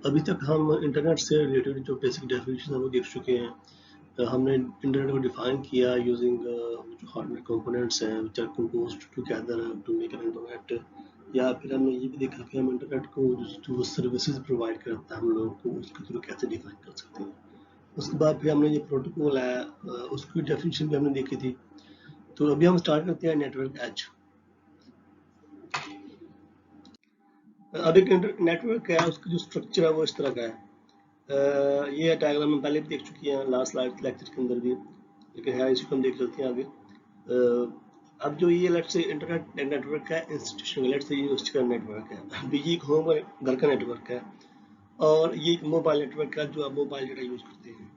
अभी तक हम इंटरनेट से रिलेटेड जो बेसिक डेफिनेशन है वो देख चुके हैं। हमने इंटरनेट को डिफाइन किया यूजिंग जो हार्डवेयर कंपोनेंट्स हैं which are composed together to make an internet, या फिर हमने ये भी देखा कि हम इंटरनेट को जो सर्विसेज प्रोवाइड करता है हम लोगों को उसके थ्रू कैसे डिफाइन कर सकते हैं। उसके बाद फिर हमने ये प्रोटोकॉल है उसकी डेफिनेशन भी हमने देखी थी। तो अभी हम स्टार्ट करते हैं नेटवर्क एज। अब एक नेटवर्क है उसका जो स्ट्रक्चर है वो इस तरह का है। ये डायग्राम हम पहले भी देख चुकी हैं लास्ट लेक्चर के अंदर भी, लेकिन है इसको हम देख लेते हैं आगे। अब जो ये लेट्स से इंटरनेट नेटवर्क है इंस्टीट्यूशनल, लेट्स से यूनिवर्सिटी का नेटवर्क है, अभी ये एक होम घर का नेटवर्क है, और ये एक मोबाइल नेटवर्क है जो आप मोबाइल डेटा यूज करते हैं।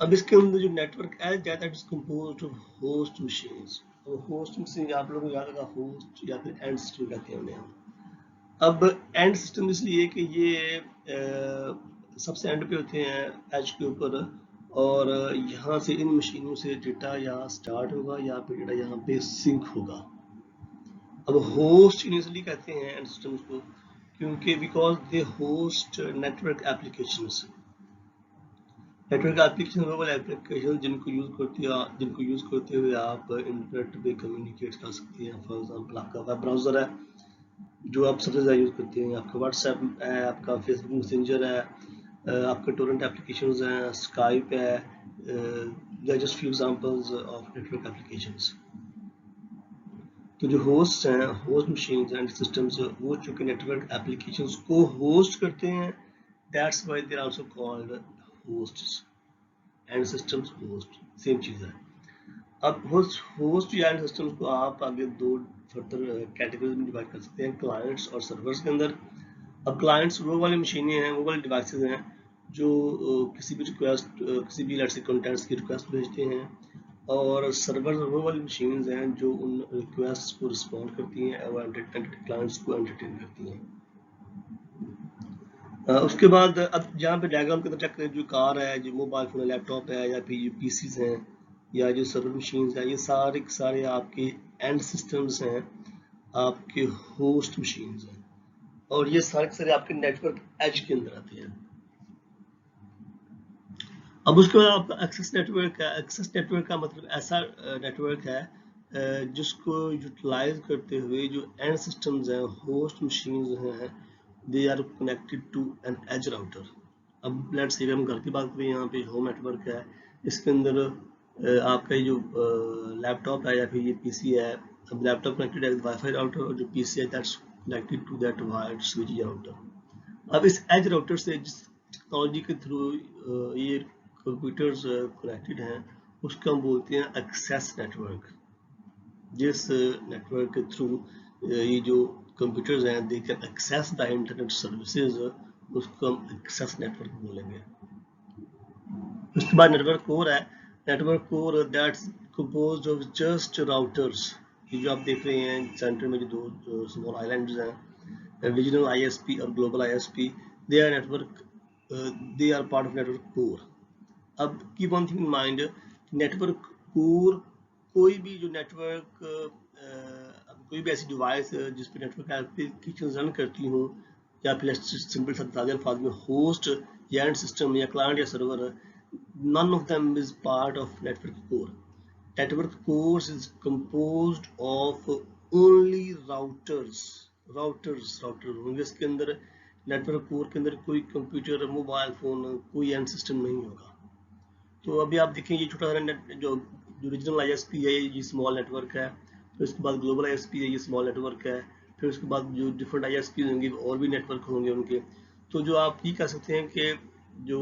अब इसके अंदर जो नेटवर्क है that is composed of host machines. और होस्ट मशीन आप लोगों को याद होगा होस्ट या फिर एंड सिस्टम कहते हैं उन्हें हम। अब एंड सिस्टम इसलिए कि ये सबसे एंड पे होते हैं एज के ऊपर, और यहाँ से इन मशीनों से डेटा यहाँ स्टार्ट होगा या फिर डेटा यहाँ पे सिंक होगा। अब होस्ट इनिशियली कहते हैं एंड सिस्टम्स को क्योंकि because they host network applications. Network application mobile application जिनको यूज करते हुए आप इंटरनेट पे कम्युनिकेट कर सकते हैं। फॉर एग्जांपल आपका वेब ब्राउजर है जो आप सबसे ज़्यादा यूज़ करते हैं, आपका व्हाट्सएप है, आपका फेसबुक मैसेंजर है, आपके टोरेंट एप्लीकेशंस हैं, स्काइप है, just few examples of network applications. तो जो होस्ट हैं, होस्ट मशीन्स एंड सिस्टम्स, वो चूंकि नेटवर्क एप्लीकेशंस को होस्ट करते हैं, that's why they are also called hosts and systems host, same चीज़ है। अब होस्ट या एंड सिस्टम्स को आप आगे दो फर्दर कैटेगरीज में डिवाइड कर सकते हैं, क्लाइंट्स और सर्वर्स के अंदर। अब क्लाइंट्स वो वाली मशीनें हैं, वो वाले डिवाइसेस हैं जो किसी भी रिक्वेस्ट, किसी भी लेट्स से कंटेंट्स की रिक्वेस्ट भेजते हैं, और सर्वर वो वाली मशीन्स हैं जो उन रिक्वेस्ट को रिस्पॉन्ड करती हैं और क्लाइंट्स को एंटरटेन करती हैं। उसके बाद अब यहाँ पे डायग्राम के अंदर चेक करें, जो कार है, जो मोबाइल फोन है, लैपटॉप है, या फिर पीसीज हैं, या जो सर्वर मशीन्स हैं, ये सारे के सारे आपके एंड सिस्टम्स हैं, आपके होस्ट मशीन्स हैं, और ये सारे के सारे आपके नेटवर्क एज के अंदर आते हैं। अब उसके बाद आपका एक्सेस नेटवर्क है। एक्सेस नेटवर्क का मतलब ऐसा नेटवर्क है जिसको यूटिलाइज करते हुए जो एंड सिस्टम्स हैं, होस्ट मशीन्स हैं, they are connected to an edge router. अब लेट्स से हम घर की बात करें, यहाँ पे होम नेटवर्क है, इसके अंदर आपका ये जो लैपटॉप है या फिर ये पीसी है, अब लैपटॉप कनेक्टेड है वाईफाई राउटर, और जो पीसी है that's connected to that wired switch router. अब इस एज राउटर से जिस टेक्नोलॉजी के थ्रू ये कंप्यूटर्स कनेक्टेड हैं उसको हम बोलते हैं एक्सेस नेटवर्क। जिस नेटवर्क के थ्रू ये जो कंप्यूटर्स हैं they can access the internet services, उसको हम एक्सेस नेटवर्क बोलेंगे। उसके बाद नेटवर्क कोर है। Network core that's composed of just routers. ये जो आप देख रहे हैं सेंटर में जो दो स्मॉल आइलैंड्स हैं, रीजनल आईएसपी और global ISP, they are network, they are part of network core. अब keep one thing in mind, network core कोई भी जो नेटवर्क कोई भी ऐसी डिवाइस जिस पर नेटवर्क एप्लीकेशन रन करती हूँ, या फिर सिंपल सादे अल्फाज में होस्ट या एंड सिस्टम या क्लाइंट या server, none of them is part of network core. Network core is composed of only routers होंगे इसके अंदर। नेटवर्क कोर के अंदर कोई कंप्यूटर, मोबाइल फोन, कोई एंड सिस्टम नहीं होगा। तो अभी आप देखें ये छोटा सा जो रीजनल आईएसपी है ये स्मॉल नेटवर्क है, फिर उसके बाद ग्लोबल आईएसपी है ये स्मॉल नेटवर्क है, फिर उसके बाद जो डिफरेंट आईएसपी होंगे और भी नेटवर्क होंगे उनके। तो जो आप ये कह सकते हैं कि जो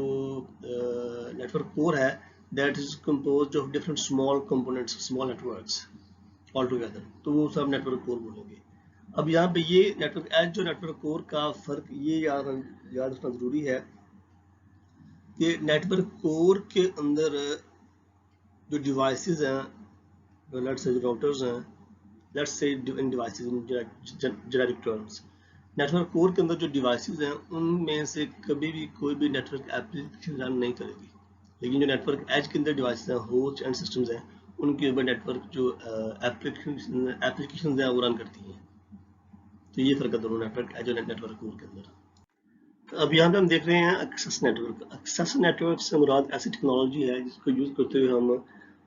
नेटवर्क कोर है that is composed of different small components, small networks all together, तो वो सब नेटवर्क कोर बोलेंगे। अब यहाँ पे ये नेटवर्क एज जो नेटवर्क कोर का फर्क ये याद रखना जरूरी है कि नेटवर्क कोर के अंदर जो डिवाइसेस हैं, लेट्स से राउटर्स हैं, let's say in devices in generic terms, network core के अंदर जो डिवाइसेस हैं उनमें से कभी भी कोई भी नेटवर्क एप्लीकेशन रन नहीं करेगी। लेकिन जो नेटवर्क एज के अंदर डिवाइसेस हैं, होस्ट एंड सिस्टम्स हैं, उनके ऊपर नेटवर्क जो एप्लीकेशन हैं वो रन करती हैं। तो ये फर्क है दोनों नेटवर्क एज और नेटवर्क कोर के अंदर। अब यहाँ पे हम देख रहे हैं एक्सेस नेटवर्क। एक्सेस नेटवर्क से मुराद ऐसी टेक्नोलॉजी है जिसको यूज करते हुए हम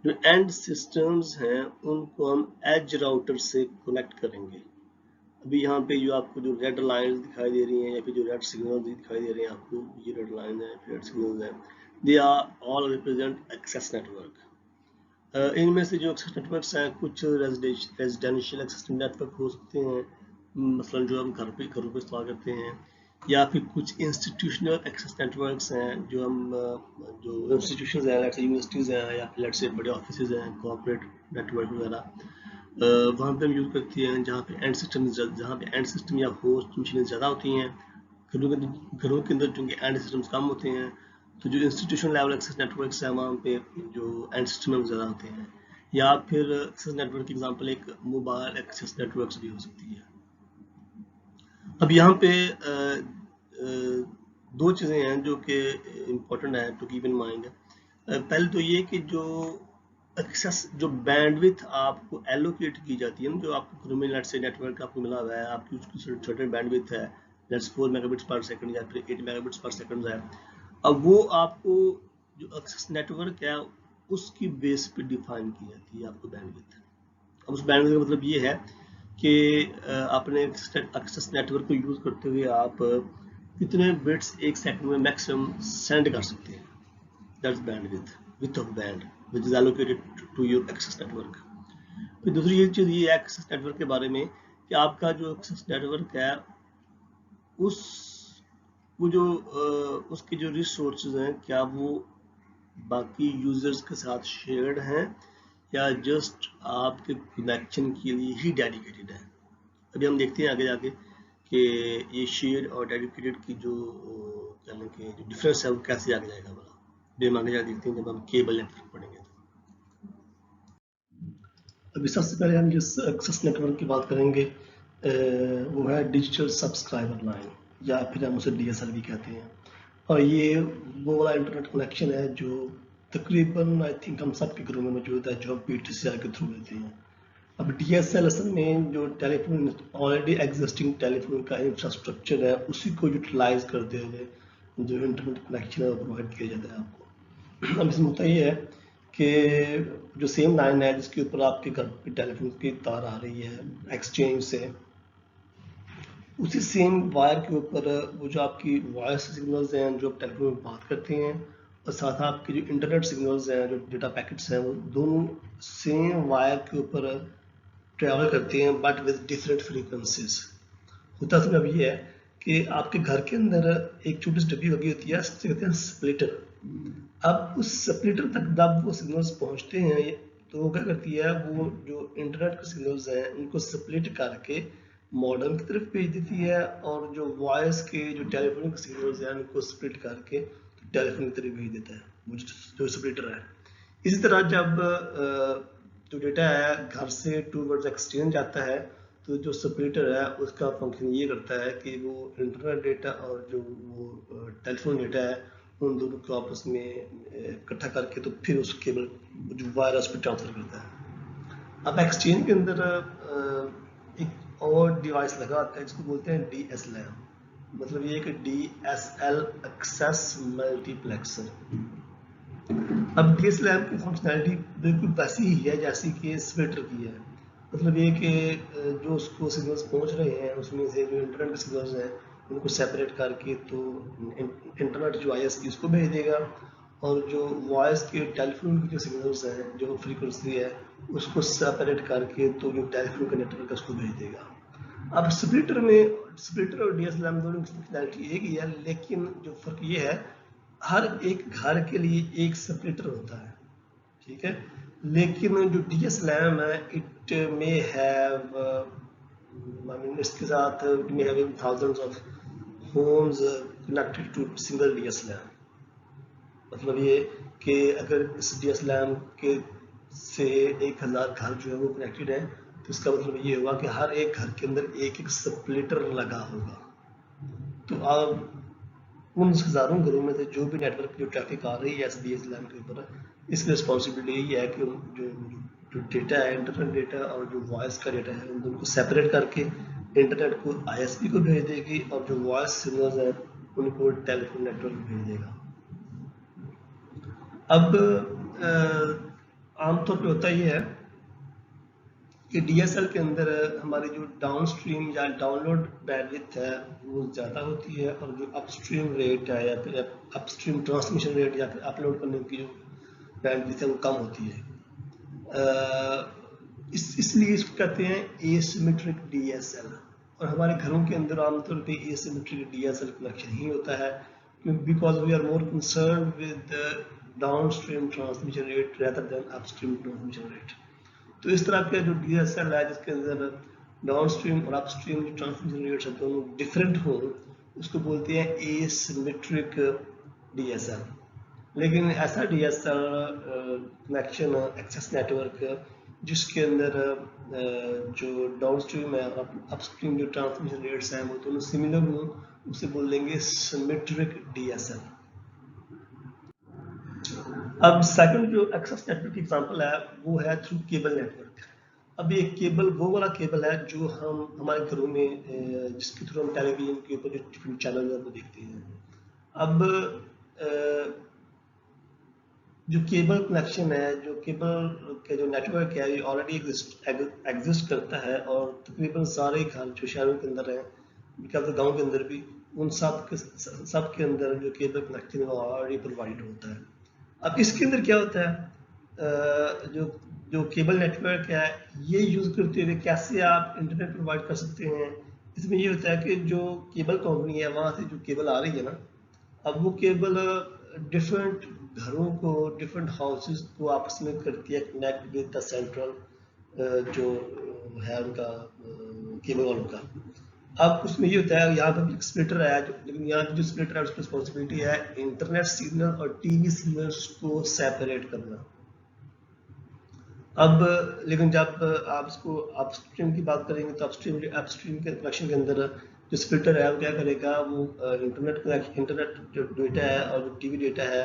जो एंड सिस्टम्स हैं उनको हम एज राउटर से कनेक्ट करेंगे। अभी यहाँ पे जो आपको जो रेड लाइंस दिखाई दे रही हैं या फिर जो रेड सिग्नल्स दिखाई दे रहे हैं आपको, ये रेड लाइन है, रेड सिग्नल्स हैं, they are all represent access network. इनमें से जो एक्सेस नेटवर्क्स हैं, कुछ रेजिडेंशियल एक्सेस नेटवर्क हो सकते हैं, मसलन जो हम घरों पे इस्तेमाल करते हैं, या फिर कुछ इंस्टीट्यूशनल एक्सेस नेटवर्क्स हैं जो हम जो इंस्टीट्यूशंस हैं, लेट्स से यूनिवर्सिटीज़ हैं या फिर लेट्स से बड़े ऑफिसेज हैं, कॉर्पोरेट नेटवर्क वगैरह, वहाँ पे हम यूज़ करते हैं जहाँ पे एंड सिस्टम या होस्ट मशीनें ज़्यादा होती हैं। घरों के अंदर चूँकि एंड सिस्टम्स कम होते हैं, तो जो इंस्टीट्यूशन लेवल एक्सेस नेटवर्क्स है वहाँ पे जो एंड सिस्टम ज़्यादा होते हैं। या फिर एक्सेस नेटवर्क की एग्जांपल एक मोबाइल एक्सेस नेटवर्क्स भी हो सकती है। अब यहाँ पे दो चीज़ें हैं जो कि इम्पोर्टेंट है टू कीप इन माइंड। पहले तो ये कि जो एक्सेस जो बैंडविड्थ आपको एलोकेट की जाती है ना, जो आपको घरों में लेट से नेटवर्क आपको मिला हुआ है, आपकी उसकी सर्टेन बैंडविड्थ है, लेट्स 4 मेगाबिट्स पर सेकंड या फिर 8 मेगाबिट्स पर सेकंड है। अब वो आपको जो एक्सेस नेटवर्क है उसकी बेस पे डिफाइन की जाती है आपको बैंडविड्थ। अब उस बैंडविड्थ का मतलब ये है कि अपने एक्सेस नेटवर्क को यूज करते हुए आप कितने बिट्स एक सेकंड में मैक्सिमम सेंड कर सकते हैं। That's bandwidth, width of band which is allocated to your access network. फिर दूसरी ये चीज ये है एक्सेस नेटवर्क के बारे में कि आपका जो एक्सेस नेटवर्क है उस वो जो उसके जो रिसोर्सेज हैं क्या वो बाकी यूजर्स के साथ शेयर्ड हैं या जस्ट आपके कनेक्शन के लिए ही डेडिकेटेड है। अभी हम देखते हैं आगे जाके कि ये शेयर और डेडिकेटेड की जो कहने के जो डिफरेंस है वो कैसे आगे जाएगा वाला। अभी हम आगे जाके देखते हैं जब हम केबल नेटवर्क पढ़ेंगे। अभी सबसे पहले हम जिस एक्सेस नेटवर्क की बात करेंगे वो है डिजिटल सब्सक्राइबर लाइन, या फिर हम उसे DSL भी कहते हैं। और ये वो वाला इंटरनेट कनेक्शन है जो तकरीबन आई थिंक हम सब के घरों में मौजूद है, जो हम PTCL के थ्रू लेते हैं। अब DSL असल में जो टेलीफोन ऑलरेडी एग्जिस्टिंग टेलीफोन का इंफ्रास्ट्रक्चर है उसी को यूटिलाइज करते हुए जो इंटरनेट कनेक्शन है वो प्रोवाइड किया जाता है आपको। अब इसमें होता ये है कि जो सेम लाइन है जिसके ऊपर आपके घर पे टेलीफोन की तार आ रही है एक्सचेंज से, उसी सेम वायर के ऊपर वो जो आपकी वॉइस सिग्नल्स हैं जो आप टेलीफोन में बात करते हैं, और साथ आपके जो इंटरनेट सिग्नल्स हैं जो डेटा पैकेट्स हैं वो दोनों सेम वायर के ऊपर ट्रेवल करते हैं बट विद डिफरेंट फ्रीक्वेंसीज। होता सब अब ये है कि आपके घर के अंदर एक छोटी सी डब्बी लगी होती है, इससे कहते हैं स्प्लिटर। अब उस स्प्लिटर तक जब वो सिग्नल्स पहुंचते हैं तो वो क्या करती है, वो जो इंटरनेट के सिग्नल्स हैं उनको स्प्लिट करके मॉडेम की तरफ भेज देती है, और जो वॉइस के जो टेलीफोनिक सिग्नल्स हैं उनको स्प्लिट करके टेलीफोन की तरफ भेज देता है वो जो स्प्लिटर है। इसी तरह जब जो डेटा है घर से टूवर्ड्स एक्सचेंज आता है तो जो स्प्लिटर है उसका फंक्शन ये करता है कि वो इंटरनेट डेटा और जो वो टेलीफोन डेटा है उन दोनों को आपस में इकट्ठा करके तो फिर उस केबल जो वायरस पे ट्रांसफर करता है। अब एक्सचेंज के अंदर एक और डिवाइस लगा आता है जिसको बोलते हैं DSLAM, मतलब ये कि DSL एक्सेस मल्टीप्लेक्सर। अब DSLAM की फंक्शनैलिटी बिल्कुल वैसी ही है जैसी कि स्प्लिटर की है, मतलब ये कि जो उसको सिग्नल्स पहुंच रहे हैं उसमें से जो इंटरनेट के सिग्नल्स हैं उनको सेपरेट करके तो इंटरनेट जो ISP उसको भेज देगा, और जो वॉइस के टेलीफोन की जो सिग्नल्स हैं जो फ्रीक्वेंसी है उसको सेपरेट करके तो जो टेलीफोन का नेटवर्क है उसको भेज देगा। अब स्प्लिटर और DSLAM दोनों की फंक्शनैलिटी एक ही है, लेकिन जो फर्क ये है हर एक घर के लिए एक स्प्लिटर होता है, ठीक है। लेकिन जो DSLAM है इट मे हैव इसके साथ may have thousands of homes connected to single DSLAM। मतलब ये कि अगर इस DSLAM के से 1000 घर जो है वो कनेक्टेड है तो इसका मतलब ये हुआ कि हर एक घर के अंदर एक एक स्प्लिटर लगा होगा। तो अब उन हजारों घरों में से जो भी नेटवर्क की ट्रैफिक आ रही है DSLAM के ऊपर, इसकी रिस्पॉन्सिबिलिटी यही है कि जो डेटा है इंटरनेट डेटा और जो वॉइस का डेटा है उन दोनों को सेपरेट करके इंटरनेट को ISP को भेज देगी, और जो वॉइस सिग्नल्स हैं उनको टेलीफोन नेटवर्क भेज देगा। अब आमतौर पे होता ये है कि DSL के अंदर हमारी जो डाउनस्ट्रीम या डाउनलोड बैंडविड्थ है वो ज़्यादा होती है, और जो अपस्ट्रीम रेट है या फिर अपस्ट्रीम ट्रांसमिशन रेट या फिर अपलोड करने की जो बैंडविड्थ है वो कम होती है। इसलिए इसको कहते हैं एसिमेट्रिक DSL। और हमारे घरों के अंदर आमतौर पे एसिमेट्रिक DSL कनेक्शन ही होता है, because we are more concern with downstream transmission rate rather than upstream transmission rate. तो इस तरह का जो DSL है जिसके अंदर डाउनस्ट्रीम और अपस्ट्रीम जो ट्रांसमिशन रेट्स है दोनों डिफरेंट हो, उसको बोलते हैं एसिमेट्रिक DSL। लेकिन ऐसा DSL कनेक्शन एक्सेस नेटवर्क जिसके अंदर जो डाउनस्ट्रीम है और अपस्ट्रीम जो ट्रांसमिशन रेट्स हैं वो दोनों सिमिलर हो, उसे बोल देंगे सिमेट्रिक DSL। अब सेकंड जो एक्सेस नेटवर्क की एग्जांपल है वो है थ्रू केबल नेटवर्क। अब ये केबल वो वाला केबल है जो हम हमारे घरों में जिसके थ्रू हम टेलीविजन के ऊपर जो डिफरेंट चैनल है वो देखते हैं। अब जो केबल कनेक्शन है, जो केबल का जो नेटवर्क है, ये ऑलरेडी एग्जिस्ट करता है, और तकरीबन सारे घर जो शहरों के अंदर हैं, बिकॉज गाँव के अंदर भी, उन सब के अंदर जो केबल कनेक्शन है वो ऑलरेडी प्रोवाइड होता है। अब इसके अंदर क्या होता है, जो केबल नेटवर्क है ये यूज़ करते हुए कैसे आप इंटरनेट प्रोवाइड कर सकते हैं। इसमें ये होता है कि जो केबल कंपनी है वहाँ से जो केबल आ रही है ना, अब वो केबल डिफरेंट घरों को, डिफरेंट हाउसेस को आपस में करती है कनेक्ट विद द सेंट्रल जो है उनका केबल वालों का। अब उसमें ये होता है यहाँ पर स्प्लिटर है, लेकिन यहाँ की जो स्प्लिटर है उसकी रिस्पॉन्सिबिलिटी है इंटरनेट सिग्नल और टीवी सिग्नल्स को सेपरेट करना। अब लेकिन जब आप इसको अपस्ट्रीम की बात करेंगे तो अपस्ट्रीम के कनेक्शन के अंदर जो स्प्लिटर है वो क्या करेगा, वो इंटरनेट जो डेटा है और जो टीवी डेटा है,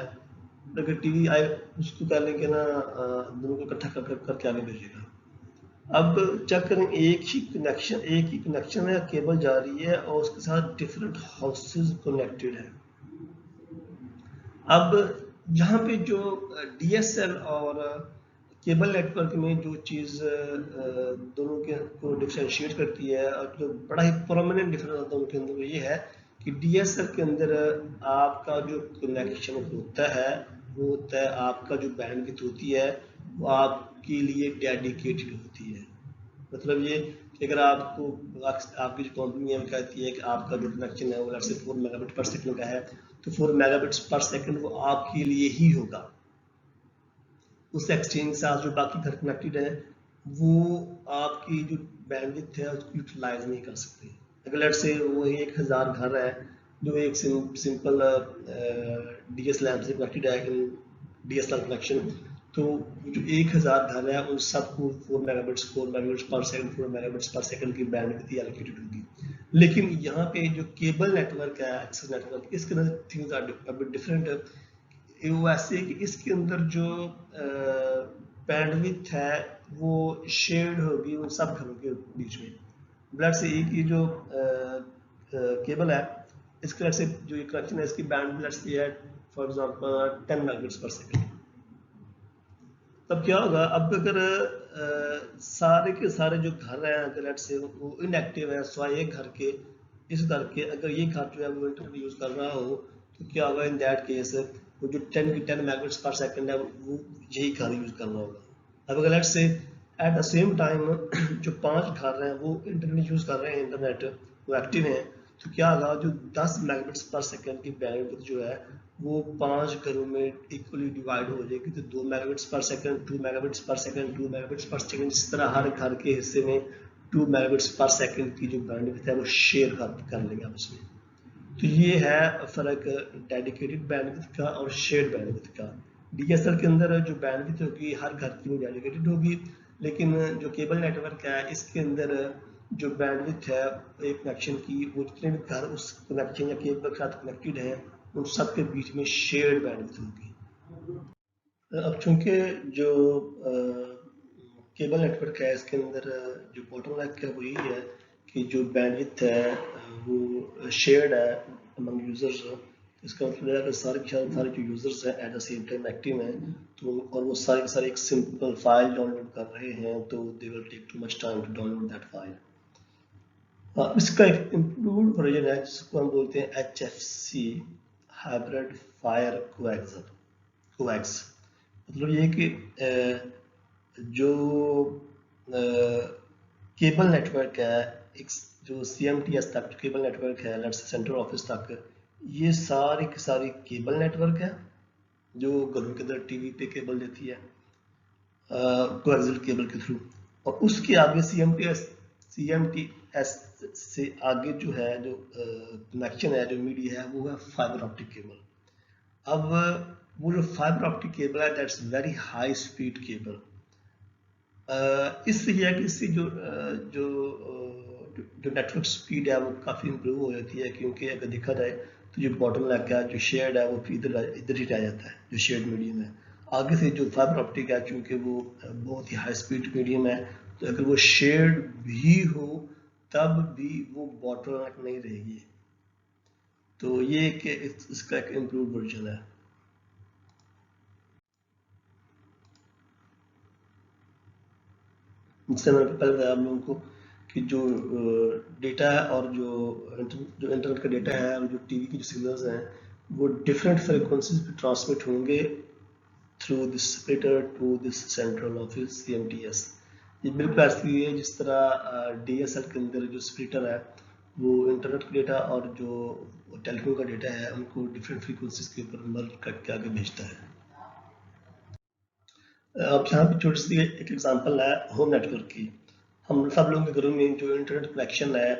अगर टीवी आए उसको क्या लेंगे ना, दोनों को इकट्ठा करके आगे भेजेगा। अब चेक करें, एक ही कनेक्शन है, केबल जा रही है और उसके साथ डिफरेंट हाउसेस कनेक्टेड है। अब यहाँ पे जो DSL और केबल नेटवर्क में जो चीज़ दोनों के को डिफरेंशिएट करती है और जो बड़ा ही प्रोमिनेंट डिफरेंस होता है उनके अंदर, ये है कि DSL के अंदर आपका जो कनेक्शन होता है वो होता है, आपका जो बैंडविड्थ होती है वो आपके लिए डेडिकेटेड होती है। मतलब ये कि अगर आपको आपकी जो कंपनी है वो कहती है कि आपका जो कनेक्शन है वो लेट्स से 4 मेगाबिट पर सेकंड का है, तो 4 मेगाबिट्स पर सेकंड वो आपके लिए ही होगा। उस एक्सचेंज के साथ जो बाकी घर कनेक्टेड है वो आपकी जो बैंडविड्थ है उसको यूटिलाइज नहीं कर सकते। अगर लेट्स से वो 1000 घर है जो एक सिंपल DSL से कनेक्टेड है, DSL कनेक्शन, तो जो 1000 घर है उन सबको 4 मेगाबिट्स पर सेकंड की बैंडविड्थ एलोकेटेड होगी। लेकिन यहाँ पे जो केबल नेटवर्क है, एक्सेस नेटवर्क, इसके अंदर थिंग्स आर डिफरेंट। वो ऐसे कि इसके अंदर जो बैंडविड्थ है वो शेयर्ड होगी उन सब घरों के बीच में। ब्लड से एक ही जो केबल है, इसके से जो कनेक्शन है इसकी बैंडविड्थ है फॉर एग्जांपल 10 मेगाबिट्स पर सेकंड। तब क्या होगा, अब अगर सारे के सारे जो घर हैं अगर लेट्स से वो इनएक्टिव है, सिवाय एक घर के, इस घर के अगर ये घर जो है वो इंटरनेट यूज़ कर रहा हो, तो क्या होगा इन दैट केस वो जो 10 मेगाबिट्स पर सेकंड है वो यही घर यूज़ कर रहा होगा। अब अगर let's say at the same time जो 5 घर हैं वो इंटरनेट यूज़ कर रहे हैं, इंटरनेट वो एक्टिव हैं, तो क्या होगा जो 10 मेगाबिट्स पर सेकंड की बैंडविड्थ जो है वो 5 घरों में इक्वली डिवाइड हो जाएगी। तो 2 मेगाबिट्स पर सेकंड, 2 मेगाबिट्स पर सेकंड, 2 मेगाबिट्स पर सेकंड, इस तरह हर घर के हिस्से में 2 मेगाबिट्स पर सेकंड की जो बैंडविड्थ है वो शेयर कर लेंगे आपस में। तो ये है फर्क डेडिकेटेड बैंडविड्थ का और शेयर्ड बैंडविड्थ का। DSL के अंदर जो बैंडविड्थ होगी हर घर की वो डेडिकेटेड होगी, लेकिन जो केबल नेटवर्क है इसके अंदर जो बैंडविड्थ है एक कनेक्शन की, वो जितने भी घर उस कनेक्शन या केबल के साथ कनेक्टेड हैं उन सब के बीच में शेयर्ड बैंडविड्थ होगी। अब चूंकि जो केबल नेटवर्क है इसके अंदर जो बॉटलनेक है वो यही है कि जो बैंडविड्थ है वो शेयर्ड है among users, इसका मतलब है अगर सारे जो यूजर्स हैं at the same time active हैं तो और वो सारे एक सिंपल फाइल डाउनलोड कर रहे हैं तो they will take too much time to download that file. इसका एक इम्प्रूव्ड वर्जन है जिसको हम बोलते हैं HFC, हाइब्रिड फायर कोएक्स। मतलब ये कि जो केबल नेटवर्क है, एक जो CMTS तक केबल नेटवर्क है, लेट्स से सेंट्रल ऑफिस तक, ये सारी की सारी केबल नेटवर्क है जो घरों के अंदर टीवी पे केबल देती है कोएक्सियल केबल के थ्रू। और उसके आगे CMTS से आगे जो है जो कनेक्शन है, जो मीडिया है, वो है फाइबर ऑप्टिक केबल। अब वो जो फाइबर ऑप्टिक केबल है that's very high speed cable. इससे यह है कि इससे जो नेटवर्क स्पीड है वो काफ़ी इम्प्रूव हो जाती है, क्योंकि अगर देखा जाए तो जो बॉटम लैग है, जो शेड है, वो इधर ही रह जाता है, जो शेड मीडियम है। आगे से जो फाइबर ऑप्टिक है चूँकि वो बहुत ही हाई स्पीड मीडियम है, तो अगर वो शेड भी हो तब भी वो बॉटम लैग नहीं रहेगी। तो ये इसका एक इम्प्रूव वर्जन है। जिससे मैंने पहले बताया आप लोगों को कि जो डेटा है और जो इंटरनेट का डेटा है और जो टीवी की जो सिग्नल्स हैं वो डिफरेंट फ्रीक्वेंसीज पे ट्रांसमिट होंगे through this splitter to this central office CMTS। ये बिल्कुल ऐसी है जिस तरह DSL के अंदर जो स्प्लिटर है वो इंटरनेट का डेटा और जो टेलीफोन का डेटा है उनको डिफरेंट फ्रीक्वेंसीज के ऊपर मर्ज करके आगे भेजता है। अब यहाँ पे छोटी सी एक एग्जांपल है होम नेटवर्क की। हम सब लोगों के घरों में जो इंटरनेट कनेक्शन है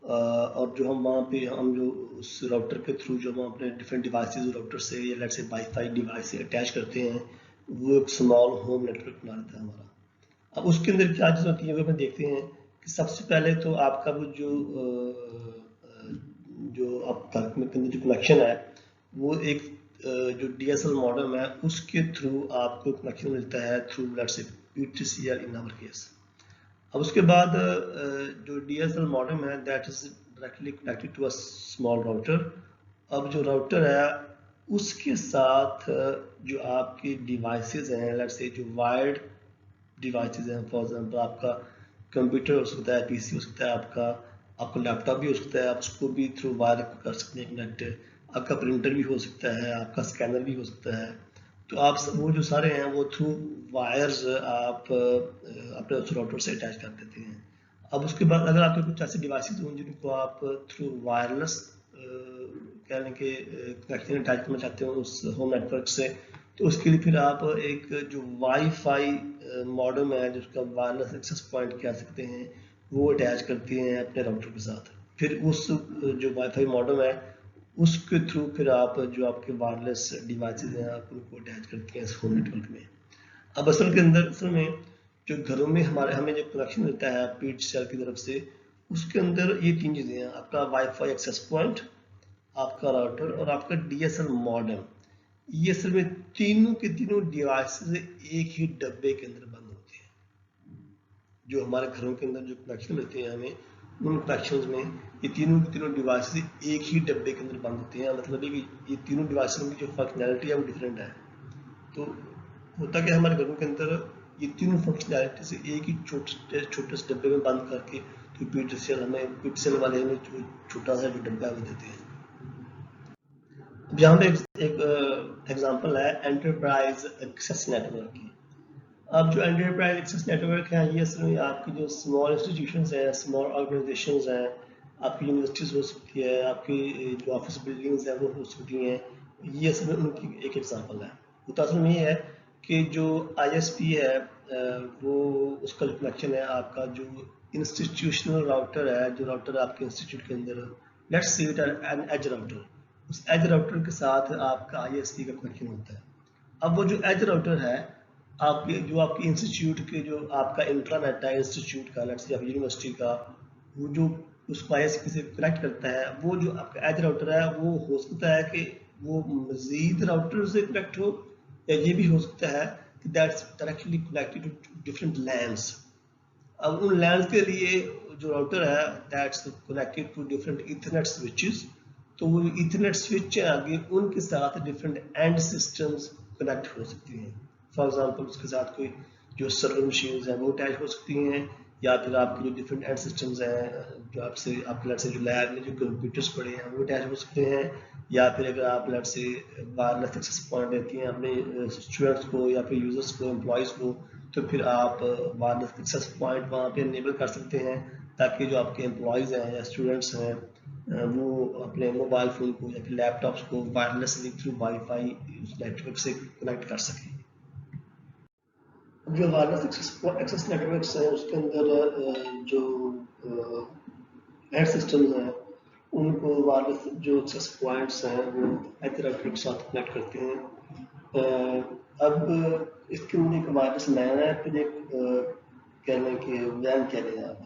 और जो हम वहाँ पे हम जो उस राउटर के थ्रू जो हम अपने डिफरेंट डिवाइसेस राउटर से या लेट्स से वाईफाई डिवाइस से अटैच करते हैं, वो एक स्मॉल होम नेटवर्क बना देता है हमारा। अब उसके अंदर क्या चीज़ होती है वो हम देखते हैं कि सबसे पहले तो आपका वो जो आपका के अंदर जो कनेक्शन है वो एक जो DSL मॉडेम है उसके थ्रू आपको कनेक्शन मिलता है through let's say PTCL in our case. अब उसके बाद जो DSL मॉडेम है that is directly connected to a small router. अब जो राउटर है उसके साथ जो आपके डिवाइसेस हैं, लेट्स से जो वायर्ड डिवाइसेस हैं, फॉर एग्जांपल आपका कंप्यूटर हो सकता है, PC हो सकता है, आपका लैपटॉप भी हो सकता है, आप उसको भी थ्रू वायर कर सकते हैं कनेक्ट। आपका प्रिंटर भी हो सकता है, आपका स्कैनर भी हो सकता है। तो आप वो जो सारे हैं वो थ्रू वायर्स आप अपने उस राउटर से अटैच कर देते हैं। अब उसके बाद अगर आपके कुछ ऐसे डिवाइसेस हों जिनको आप थ्रू वायरलेस कहने के कनेक्शन अटैच करना चाहते हो उस होम नेटवर्क से, तो उसके लिए फिर आप एक जो वाईफाई मॉडेम है जिसका वायरलेस एक्सेस पॉइंट कह सकते हैं वो अटैच करते हैं अपने राउटर के साथ। फिर उस जो वाईफाई मॉडेम है उसके थ्रू फिर आप जो आपके वायरलेस डिवाइसेस हैं आप उनको अटैच करते हैं इस होम नेटवर्क में। अब असल में जो घरों में हमें जो कनेक्शन मिलता है PTCL की तरफ से, उसके अंदर ये 3 चीज़ें हैं, आपका वाईफाई एक्सेस पॉइंट, आपका राउटर और आपका DSL मॉडेम। ये असल में तीनों के तीनों डिवाइसेस एक ही डब्बे के अंदर बंद होते हैं। जो हमारे घरों के अंदर जो कनेक्शन मिलते हैं हमें, उन कनेक्शंस में ये तीनों के तीनों डिवाइसेस एक ही डब्बे के अंदर बंद होते हैं। मतलब कि ये तीनों डिवाइसों की जो फंक्शनैलिटी है वो डिफरेंट है। तो होता क्या हमारे घरों के अंदर ये तीनों फंक्शनैलिटी से एक ही छोटे से डब्बे में बंद करके तो PTCL वाले हमें छोटा सा जो डब्बा है वो देते हैं। अब यहाँ पे एक एग्जांपल है एंटरप्राइज एक्सेस नेटवर्क की। अब जो एंटरप्राइज एक्सेस नेटवर्क है ये असल में आपकी जो स्मॉल इंस्टीट्यूशंस हैं, स्मॉल ऑर्गेनाइजेशंस हैं, आपकी यूनिवर्सिटीज हो सकती है, आपकी जो ऑफिस बिल्डिंग्स हैं वो हो सकती हैं, ये असल में उनकी एक एग्जांपल है। तो असल में ये है कि जो ISP है वो उसका जो कनेक्शन है आपका जो इंस्टीट्यूशनल राउटर है, जो राउटर आपके इंस्टीट्यूट के अंदर, let's say it an edge router, उस एज राउटर के साथ आपका ISP का कनेक्शन होता है। अब वो जो एज राउटर है आपके इंस्टीट्यूट के जो आपका इंट्रानेट है इंस्टीट्यूट का, लेट्स से यूनिवर्सिटी का, वो जो उसको ISP से कनेक्ट करता है, वो जो आपका एज राउटर है वो हो सकता है कि वो मजीद राउटर से कनेक्ट हो, या ये भी हो सकता है कि that's directly connected to different lands. अब उन लैंड्स के लिए जो राउटर है that's connected to different ethernet switches, तो वो इथरनेट स्विच है आगे, उनके साथ डिफरेंट एंड सिस्टम्स कनेक्ट हो सकती हैं। फॉर एग्जांपल उसके साथ कोई जो सर्वर मशीन्स हैं वो अटैच हो सकती हैं, या फिर आपके जो डिफरेंट एंड सिस्टम्स हैं जो आपसे आप लेट से जो लैब में जो कंप्यूटर्स पड़े हैं वो अटैच हो सकते हैं, या फिर अगर आप लेट से वायरलेस एक्सेस पॉइंट देती हैं अपने स्टूडेंट्स को या फिर यूजर्स को, एम्प्लॉयज़ को, तो फिर आप वायरलेस एक्सेस पॉइंट वहाँ पे इनेबल कर सकते हैं, ताकि जो आपके एम्प्लॉयज़ हैं या स्टूडेंट्स हैं वो अपने मोबाइल फ़ोन को या फिर लैपटॉप्स को वायरलेसली थ्रू वाईफाई उस नेटवर्क से कनेक्ट कर सकें। जो वायरलेस एक्सेस नेटवर्क्स हैं उसके अंदर जो एंड सिस्टम्स हैं उनको वायरलेस जो एक्सेस पॉइंट्स हैं वो नेटवर्क के साथ कनेक्ट करते हैं। अब इसके अंदर एक वायरलेस लैन है, फिर एक कह लें कि वैन कह लें आप,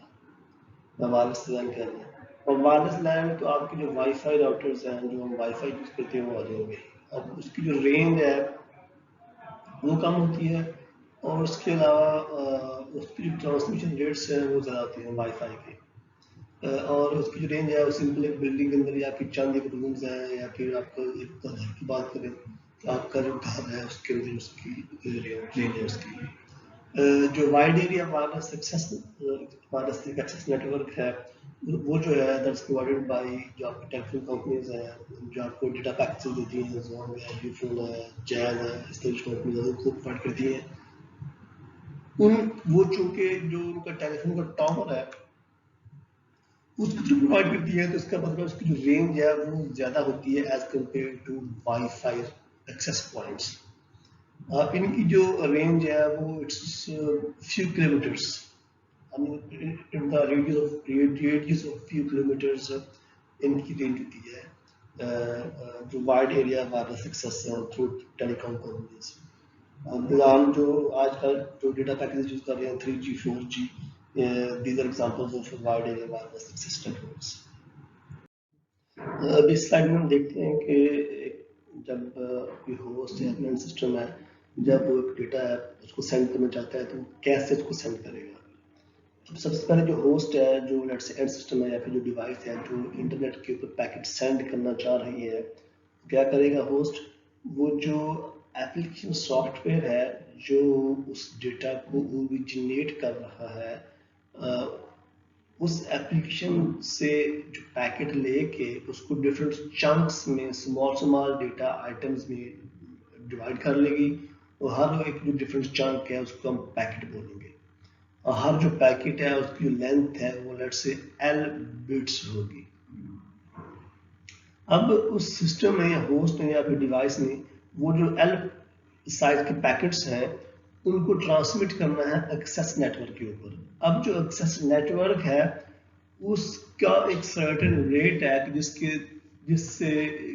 वायरलेस लैन कह लें। और वायरलेस लैन तो आपके जो वाईफाई राउटर्स हैं जो हम वाईफाई यूज़ करते हैं वो आ जाएंगे। अब उसकी जो रेंज है वो कम होती है, और उसके अलावा उसकी जो ट्रांसमिशन रेट्स हैं वो ज़्यादा होती हैं वाईफाई के। और उसकी जो रेंज है वो सिंपल एक बिल्डिंग के अंदर या फिर चंद एक रूम्स हैं, या फिर आपको एक घर की बात करें तो आपका जो घर है उसके अंदर उसकी रेंज है उसकी। जो wide area wireless access network है वो जो है दैट्स प्रोवाइडेड बाय जो आपकी टेलीफोन कंपनीज हैं जो आपको डेटा पैकेजेस देती हैं, ज़ोन है, यूफोन है, जैज है, इस तरह की कंपनीज को प्रोवाइड करती हैं। उन वो चूंकि जो उनका टेलीफोन का टावर है उसको जो प्रोवाइड करती है, तो इसका मतलब उसकी जो रेंज है वो ज़्यादा होती है as compare to wifi access points. इनकी जो रेंज है वो it's few kilometers, I mean, in the radius of few kilometers इनकी रेंज होती है जो wide area wireless access through telecom companies. हम जो आजकल जो डेटा पैकेज यूज कर रहे हैं 3G 4G, these are examples of wide area wireless access networks। अब इस स्लाइड में हम देखते हैं कि जब कोई होस्ट या अपना सिस्टम है, जब वो एक डेटा है उसको सेंड करना चाहता है तो कैसे उसको सेंड करेगा। अब सबसे पहले जो होस्ट है जो लेट्स से एंड सिस्टम है या फिर जो डिवाइस है जो इंटरनेट के ऊपर पैकेट सेंड करना चाह रही है, क्या करेगा होस्ट, वो जो एप्लीकेशन सॉफ्टवेयर है जो उस डेटा को ओरिजिनेट कर रहा है उस एप्लीकेशन से जो पैकेट लेके उसको डिफरेंट चंक्स में स्मॉल डेटा आइटम्स में डिवाइड कर लेगी, और हर एक जो डिफरेंट चंक है उसको हम पैकेट बोलेंगे, और हर जो पैकेट है उसकी जो लेंथ है वो लेट्स से L बिट्स होगी। अब उस सिस्टम में या होस्ट में या फिर डिवाइस में वो जो L साइज के पैकेट्स हैं उनको ट्रांसमिट करना है एक्सेस नेटवर्क के ऊपर। अब जो एक्सेस नेटवर्क है उसका एक सर्टेन रेट है कि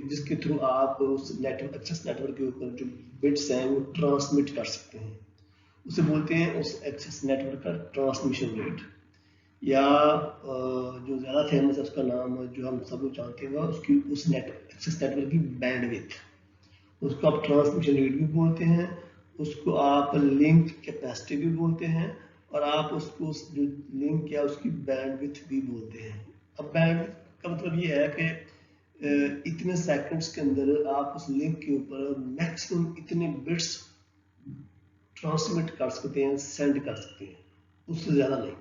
जिसके थ्रू आप उस नेटवर्क एक्सेस नेटवर्क के ऊपर जो बिट्स हैं वो ट्रांसमिट कर सकते हैं, उसे बोलते हैं उस एक्सेस नेटवर्क का ट्रांसमिशन रेट, या जो ज़्यादा फेमस है उसका नाम जो हम सब लोग जानते हैं उसकी उस एक्सेस नेटवर्क की बैंडविड्थ, उसको आप ट्रांसमिशन रेट भी बोलते हैं, उसको आप लिंक कैपेसिटी भी बोलते हैं, और आप उसको जो लिंक या उसकी बैंडविड्थ भी बोलते हैं। अब बैंडविड्थ का मतलब ये है कि इतने सेकंड्स के अंदर आप उस लिंक के ऊपर मैक्सिमम इतने बिट्स ट्रांसमिट कर सकते हैं, सेंड कर सकते हैं, उससे ज़्यादा नहीं।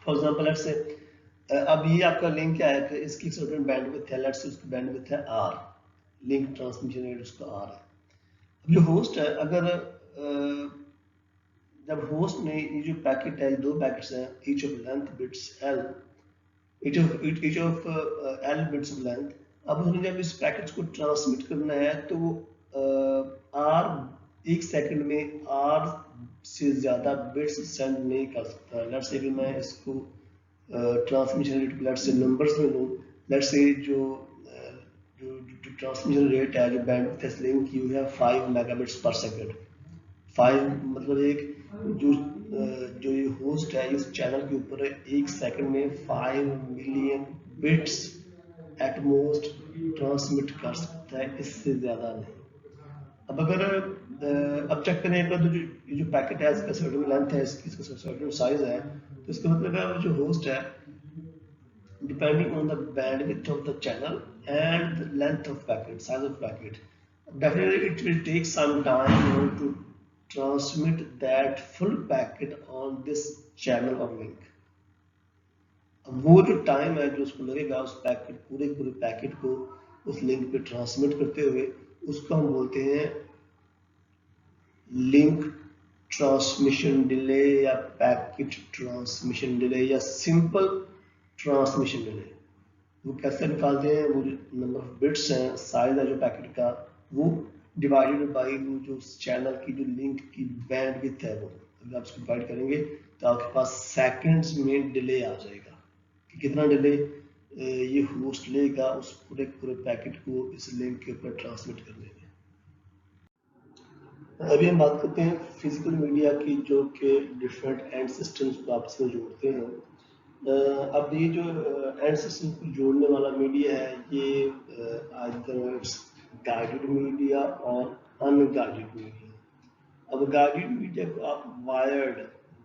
फॉर एग्जाम्पल लेट्स से अब ये आपका लिंक क्या है कि इसकी सर्टेन बैंडविड्थ है, लेट्स से उसकी बैंडविड्थ है R, लिंक ट्रांसमिशन रेट उसका R है। अब जो होस्ट है अगर जब होस्ट ने ये जो पैकेट है, दो पैकेट्स हैं each of length bits L, each of L bits of length, अब उसने जब इस पैकेट्स को ट्रांसमिट करना है तो वो R एक सेकंड में R से ज़्यादा बिट्स सेंड नहीं कर सकता। लेट्स से मैं इसको transmission rate let's say numbers में लूँ, लेट्स से जो ट्रांसमिशन रेट है जो बैंडविड्थ है लिंक की है 5 मेगाबिट्स पर सेकंड। 5 मतलब एक जो ये होस्ट है इस चैनल के ऊपर एक सेकंड में 5 million bits at most transmit कर सकता है, इससे ज़्यादा नहीं। अब अगर अब चेक करें तो जो पैकेट है इसका सर्टेन लेंथ है, इसका सर्टेन साइज है, तो इसका मतलब है जो होस्ट है depending on the bandwidth of the channel and the length of packet, size of packet. Definitely it will take some time to transmit that full packet on this channel or link. वो जो time है जो उसको लगेगा उस packet पूरे पूरे packet को उस लिंक पे ट्रांसमिट करते हुए, उसको हम बोलते हैं लिंक ट्रांसमिशन डिले या पैकेट ट्रांसमिशन डिले या सिंपल ट्रांसमिशन डिले। वो कैसे निकालते हैं, वो नंबर ऑफ बिट्स हैं, साइज है जो पैकेट का, वो डिवाइडेड बाई वो जो चैनल की जो लिंक की बैंडविड्थ है, वो अगर आप इसको डिवाइड करेंगे तो आपके पास सेकंड्स में डिले आ जाएगा कि कितना डिले ये होस्ट लेगा उस पूरे पूरे पैकेट को इस लिंक के ऊपर ट्रांसमिट करने में। अभी हम बात करते हैं फिजिकल मीडिया की, जो कि डिफरेंट एंड सिस्टम्स को आपस में जोड़ते हैं। अब ये जो एंड सिस्टम को जोड़ने वाला मीडिया है, ये गाइडेड मीडिया और अनगाइडेड मीडिया। अब गाइडेड मीडिया को आप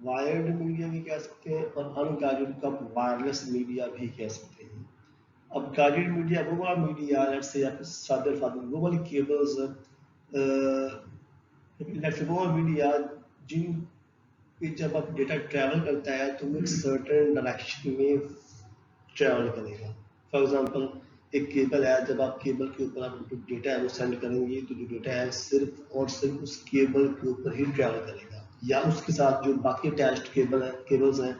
वायर्ड मीडिया भी कह सकते हैं और अनगाइडेड को आप वायरलेस मीडिया भी कह सकते हैं। अब गाइडेड मीडिया वो वाला मीडिया, लेट्स से आप सादे वो वाली केबल्स, वो मीडिया जिन कि जब आप डेटा ट्रैवल करता है तो वो एक सर्टेन डायरेक्शन में ट्रैवल करेगा। फॉर एग्जांपल एक केबल है, जब आप केबल के ऊपर आप डेटा है वो सेंड करेंगे तो जो डेटा है सिर्फ और सिर्फ उस केबल के ऊपर ही ट्रैवल करेगा, या उसके साथ जो बाकी अटैच्ड केबल्स हैं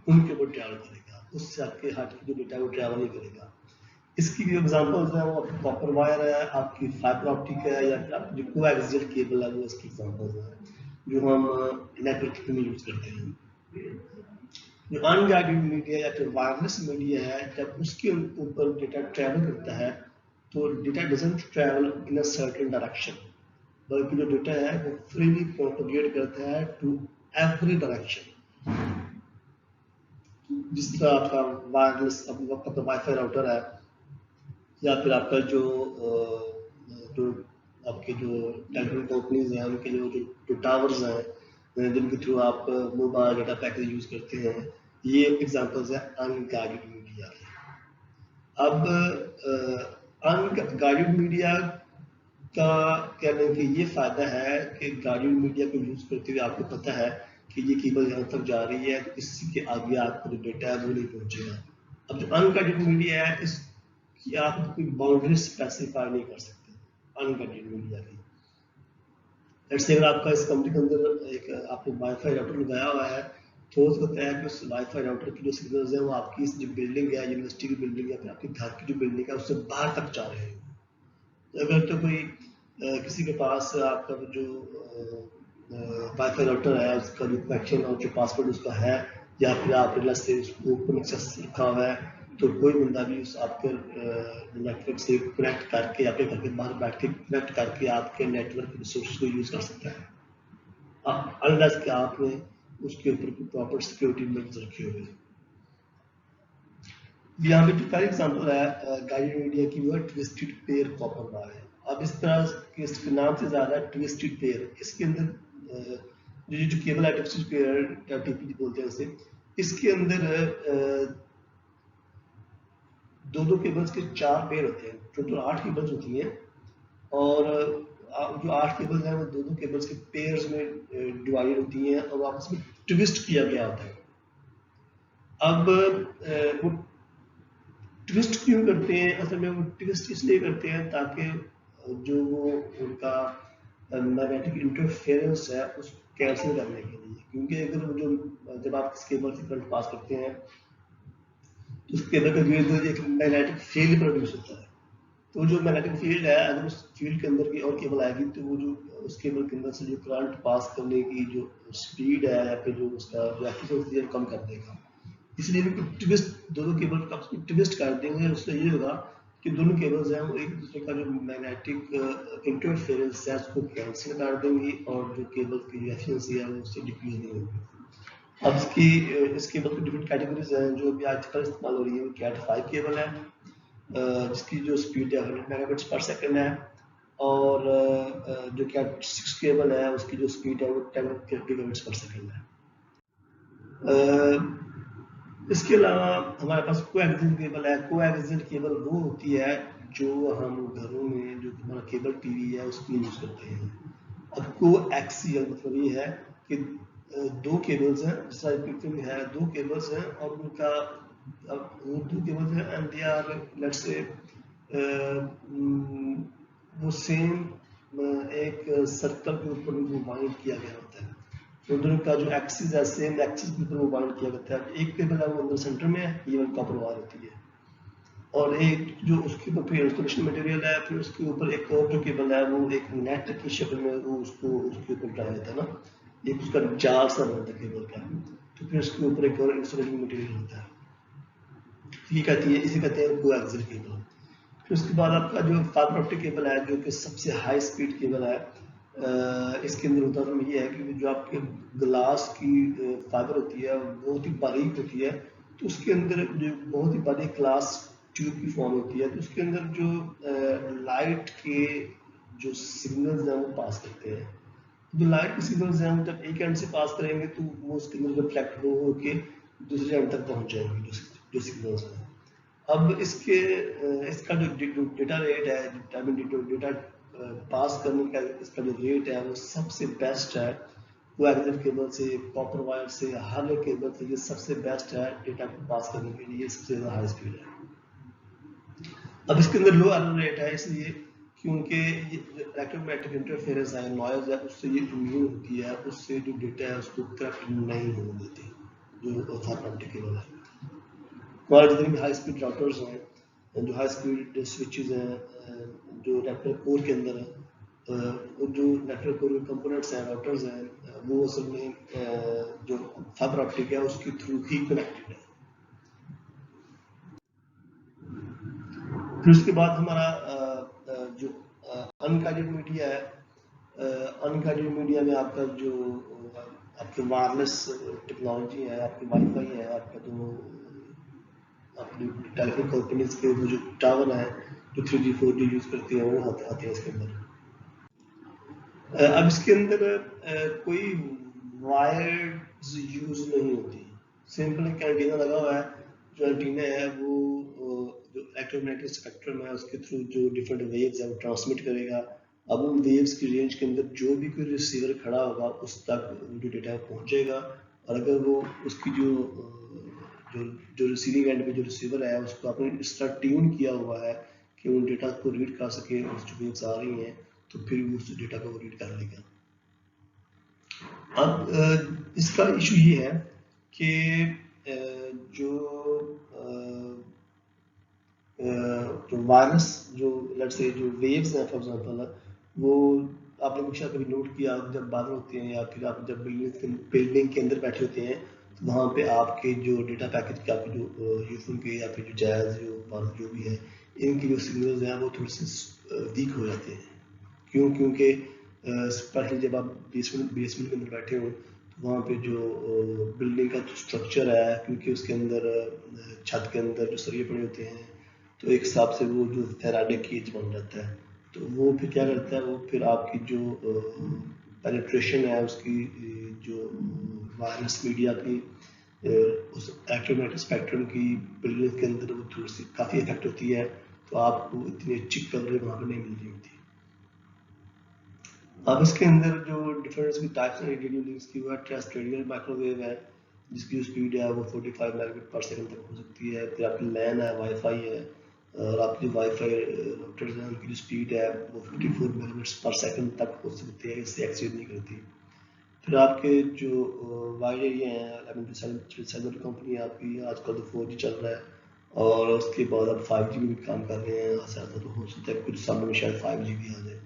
उनके ऊपर ट्रैवल करेगा, उससे आपके हट के जो डेटा है वो ट्रैवल नहीं करेगा। इसकी जो एग्जांपल्स हैं वो आपकी कॉपर वायर है, आपकी फाइबर ऑप्टिक है, या जो कोएक्सियल केबल है, वो इसकी एग्जांपल्स हैं जो हम नेटवर्क में यूज करते हैं। जो अनगाइडेड मीडिया या फिर वायरलेस मीडिया है, जब उसके ऊपर डेटा ट्रैवल करता है तो data doesn't travel in a certain direction, बल्कि जो डेटा है वो फ्रीली प्रोपेगेट करता है टू एवरी डायरेक्शन। जिस तरह आपका वायरलेस आपका वाईफाई राउटर है, या फिर आपका जो आपके जो टेलीकॉम कंपनीज हैं उनके जो टावर्स हैं जिनके थ्रू आप मोबाइल डेटा पैकेज यूज करते हैं, ये एग्जांपल्स है अनगाइडेड मीडिया के। अब अनगाइडेड मीडिया का कहने के ये फायदा है कि गाइडेड मीडिया को यूज करते हुए आपको पता है कि ये केबल यहाँ तक जा रही है, इसी के आगे आपका जो डेटा है वो नहीं पहुंचेगा। अब जो अनगाइडेड मीडिया है इसकी आप कोई बाउंड्री स्पेसिफाई नहीं कर सकते अनगाइडेड मीडिया की। लेट्स से अगर आपका इस कंपनी के अंदर एक आपने वाईफाई राउटर लगाया हुआ है, तो हो सकता है कि उस वाईफाई राउटर की जो सिग्नल्स है वो आपकी इस जो बिल्डिंग है, यूनिवर्सिटी की बिल्डिंग या फिर आपके घर की जो बिल्डिंग है उससे बाहर तक जा रहे हैं। अगर तो कोई किसी के पास आपका जो वाईफाई राउटर है उसका जो कनेक्शन और जो पासवर्ड उसका है, या फिर आप से उसको ओपन एक्सेस रखा हुआ है, तो कोई बंदा भी उस आपके नेटवर्क से कनेक्ट करके आपके घर के बाहर बैठ के कनेक्ट करके आपके नेटवर्क रिसोर्स को यूज कर सकता है, अनलेस कि आपने उसके ऊपर प्रॉपर सिक्योरिटी मेजर्स रखे हुए। यहाँ पे जो पहली एग्जांपल है गाइडेड मीडिया की, वो है ट्विस्टेड पेयर कॉपर वायर। अब इस तरह के इसके नाम से ज्यादा ट्विस्टेड पेयर, इसके अंदर जो केबल है ट्विस्टेड पेयर टीपी बोलते हैं इसे, इसके अंदर दो केबल्स के 4 पेयर होते हैं, टोटल 8 केबल्स होती हैं, और जो 8 केबल्स हैं वो दो केबल्स के पेयर्स में डिवाइड होती हैं और आपस में ट्विस्ट किया गया होता है। अब वो ट्विस्ट क्यों करते हैं, असल में वो ट्विस्ट इसलिए करते हैं ताकि जो वो उनका मैग्नेटिक इंटरफेरेंस है उसको कैंसिल करने के लिए, क्योंकि अगर वो जो जब आप इस केबल से करंट पास करते हैं तो उस केबल का धीरे एक मैग्नेटिक फील्ड प्रोड्यूस होता है। तो जो मैग्नेटिक फील्ड है, अगर उस फील्ड के अंदर की और केबल आएगी तो वो जो उस केबल के अंदर से जो करंट पास करने की जो स्पीड है या फिर जो उसका जो एफिशिएंसी है कम कर देगा। इसलिए भी ट्विस्ट दोनों केबल का ट्विस्ट कर देंगे, उससे ये होगा कि दोनों केबल्स हैं वो एक दूसरे का जो मैग्नेटिक इंटरफेरेंस है उसको कैंसिल कर देंगी और जो केबल की जो एफिशिएंसी है वो उससे डिक्रीज नहीं होगी। अब इस केबल की डिफरेंट कैटेगरीज हैं जो अभी आजकल इस्तेमाल हो रही है। कैट 5 केबल है जिसकी जो स्पीड है 100 मेगाबिट्स पर सेकंड है, और जो कैट 6 केबल है उसकी जो स्पीड है वो 10 गीगाबिट्स पर सेकंड है। इसके अलावा हमारे पास कोएक्सियल केबल है। कोएक्सियल केबल वो होती है जो हम घरों में जो हमारा केबल टीवी है उसमें यूज करते हैं। अब कोएक्सियल मतलब ये है कि दो केबल्स हैं, जैसा पिक्चर में है, दो केबल्स हैं और उनका अब वो दो केबल्स हैं and they are let's say वो सेम एक सर्कल के ऊपर उनको बाइंड किया गया होता है। तो दोनों का जो एक्सिस है सेम एक्सिस के ऊपर वो बाइंड किया जाता है। एक केबल है वो अंदर सेंटर में है, ये वाली कॉपर वायर होती है, और एक जो उसके ऊपर फिर इंस्टॉलेशन मटेरियल है, फिर उसके ऊपर एक और जो केबल है वो एक नेट की शक्ल में वो उसको उसके ऊपर डाला जाता है ना, एक उसका जाल सा बनता है केबल का, तो फिर उसके ऊपर एक और इंस्टॉलेशन मटेरियल होता है। ये कहती है, इसे कहते हैं कोएक्सियल केबल। फिर उसके बाद आपका जो फाइबर ऑप्टिक केबल है जो कि सबसे हाई स्पीड केबल है, इसके अंदर होता तो ये है कि जो आपके ग्लास की फाइबर होती है बहुत ही बारीक होती है, तो उसके अंदर जो बहुत ही बारीक ग्लास ट्यूब की फॉर्म होती है, तो उसके अंदर जो लाइट के जो सिग्नल्स हैं वो पास करते हैं। जो लाइट के सिग्नल्स हैं जब एक एंड से पास करेंगे तो वो उसके अंदर रिफ्लेक्ट हो के दूसरे एंड तक पहुंच जाएंगे जो सिग्नल्स हैं। अब इसका जो डेटा रेट है, डेटा पास करने का इसका जो रेट है वो सबसे बेस्ट है। कोएक्सियल केबल से, कॉपर वायर से, हर एक केबल से ये सबसे बेस्ट है डेटा को पास करने के लिए, सबसे ज़्यादा हाई स्पीड है। अब इसके अंदर लो एरर रेट है इसलिए क्योंकि इलेक्ट्रोमैग्नेटिक इंटरफेरेंस है, नॉइज है, उससे ये इम्यून होती है, उससे जो डेटा है उसको करप्ट नहीं होने देती जो फाइबर ऑप्टिक केबल है। हमारे जितने भी हाई स्पीड राउटर्स हैं, जो हाई स्पीड स्विचेस हैं, जो नेटवर्क कोर के अंदर है, और जो नेटवर्क कोर के कंपोनेंट्स हैं, राउटर्स हैं, वो असल में जो फाइबर ऑप्टिक है उसके थ्रू ही कनेक्टेड है। फिर उसके बाद हमारा जो अनगाइडेड मीडिया है, अनगाइडेड मीडिया में आपका जो आपके वायरलेस टेक्नोलॉजी है, आपके वाईफाई है, आपका जो अपनी टेलीफोन कंपनीज के जो टावर है जो 3G 4G यूज करती है वो आते हैं इसके अंदर। अब इसके अंदर कोई वायर्स यूज नहीं होती, सिंपल एक एंटीना लगा हुआ है, जो एंटीना है वो जो इलेक्ट्रोमैग्नेटिक स्पेक्ट्रम है उसके थ्रू जो डिफरेंट वेव्स है वो ट्रांसमिट करेगा। अब उन वेव्स की रेंज के अंदर जो भी कोई रिसीवर खड़ा होगा उस तक जो डेटा पहुंचेगा, और अगर वो उसकी जो जो रिसीविंग एंड पे जो रिसीवर है उसको आपने इस तरह ट्यून किया हुआ है कि उन डेटा को रीड कर सके, उस जो वेव्स आ रही हैं तो फिर वो उस डेटा को रीड कर लेगा। अब इसका इशू ये है कि जो वायरस जो लेट्स से जो वेव्स हैं फॉर एग्जांपल, वो आपने हमेशा कभी नोट किया जब बादल होते हैं या फिर आप जब बिल्डिंग के अंदर बैठे होते हैं तो वहाँ पे आपके जो डेटा पैकेज के आपके जो यूफोन के या फिर जो जैज जो भी है इनकी जो सिग्नल्स हैं वो थोड़े से वीक हो जाते हैं। क्यों? क्योंकि स्पेशली जब आप बेसमेंट के अंदर बैठे हो तो वहाँ पे जो बिल्डिंग का जो स्ट्रक्चर है, क्योंकि उसके अंदर छत के अंदर जो सरिये पड़े होते हैं तो एक हिसाब से वो जो फैराडे केज बन जाता है, तो वो फिर क्या करता है, वो फिर आपकी जो पेनिट्रेशन है उसकी जो वायरलेस मीडिया की उस इलेक्ट्रोमैग्नेटिक स्पेक्ट्रम की बिल्डिंग के अंदर वो थोड़ी सी काफ़ी इफेक्ट होती है, तो आपको इतनी अच्छी कवरेज वहाँ पर नहीं मिल रही होती। अब इसके अंदर जो डिफरेंस की टाइप्स हैं रेडियो लिंक्स की, वो है टेरेस्ट्रियल माइक्रोवेव है जिसकी स्पीड है वो 45 मेगाबिट पर सेकंड तक हो सकती है। फिर आपकी लैन है, वाईफाई है, और आपकी वाईफाई राउटर्स हैं उनकी जो स्पीड है वो 54 मेगाबिट्स पर सेकंड तक हो सकती है, इससे एक्सीड नहीं करती। फिर आपके जो वाइड एरिया हैं, सेलुलर कंपनी आपकी आजकल तो 4G चल रहा है और उसके बाद अब 5G में भी काम कर रहे हैं, ऐसा तो हो सकता है कुछ सालों में शायद 5G भी आ जाए।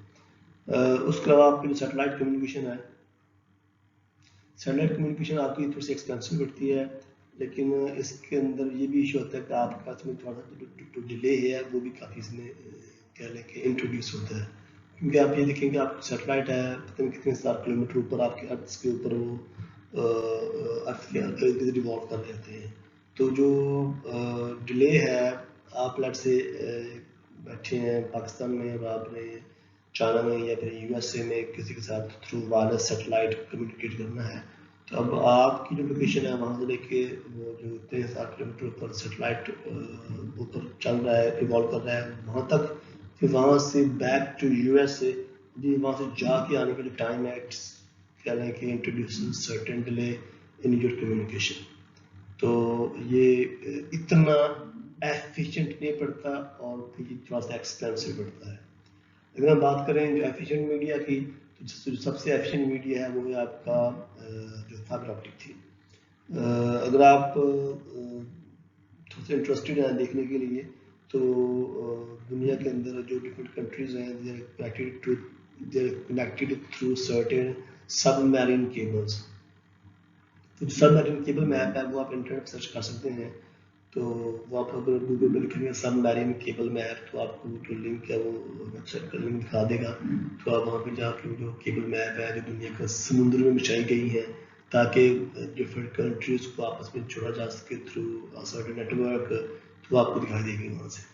उसके अलावा आपकी जो सैटेलाइट कम्युनिकेशन है, सैटेलाइट कम्युनिकेशन आपकी थोड़ी सी एक्सपेंसिव पड़ती है, लेकिन इसके अंदर ये भी इशू होता है कि आपका इसमें थोड़ा सा जो डिले है वो भी काफ़ी इसमें कह लें कि इंट्रोड्यूस होता है, क्योंकि आप ये देखेंगे आप सैटेलाइट है पता नहीं कितने 1000 किलोमीटर ऊपर आपके अर्थ के ऊपर वो अर्थ के इर्द गिर्द रिवॉल्व कर रहे होते हैं, तो जो डिले है, आप लेट से बैठे हैं पाकिस्तान में और आपने चाइना में या फिर USA में किसी के साथ थ्रू वायरलेस सैटेलाइट कम्युनिकेट करना है, तो अब आपकी जो लोकेशन है वहाँ से लेके वो जो 13,000 किलोमीटर ऊपर सेटेलाइट ऊपर चल रहा है, इवॉल्व कर रहा है वहाँ तक, फिर वहाँ से बैक टू यूएस से जी वहाँ से जाके आने के लिए टाइम है, कह रहे हैं कि introducing certain delay in your communication. तो ये इतना एफिशिएंट नहीं पड़ता और फिर थोड़ा सा एक्सपेंसिव पड़ता है। अगर हम बात करें जो एफिशिएंट मीडिया की, तो जो सबसे एफिशिएंट मीडिया है वो है आपका जो फाइबर ऑप्टिक थी। अगर आप थोड़ा सा इंटरेस्टेड हैं देखने के लिए, तो दुनिया के अंदर जो डिफरेंट कंट्रीज हैं they are connected through certain submarine cables. तो सबमरीन केबल मैप है वो आप इंटरनेट सर्च कर सकते हैं। तो वो आप अगर गूगल पे लिखेंगे सबमरीन केबल मैप, तो आपको जो लिंक है वो वेबसाइट का लिंक दिखा देगा। तो आप वहाँ पे जाके जो केबल मैप है जो दुनिया का समुद्र में बिछाई गई है ताकि डिफरेंट कंट्रीज को आपस में जोड़ा जा सके थ्रू सर्टेन नेटवर्क, तो आपको दिखाई देगी वहाँ से।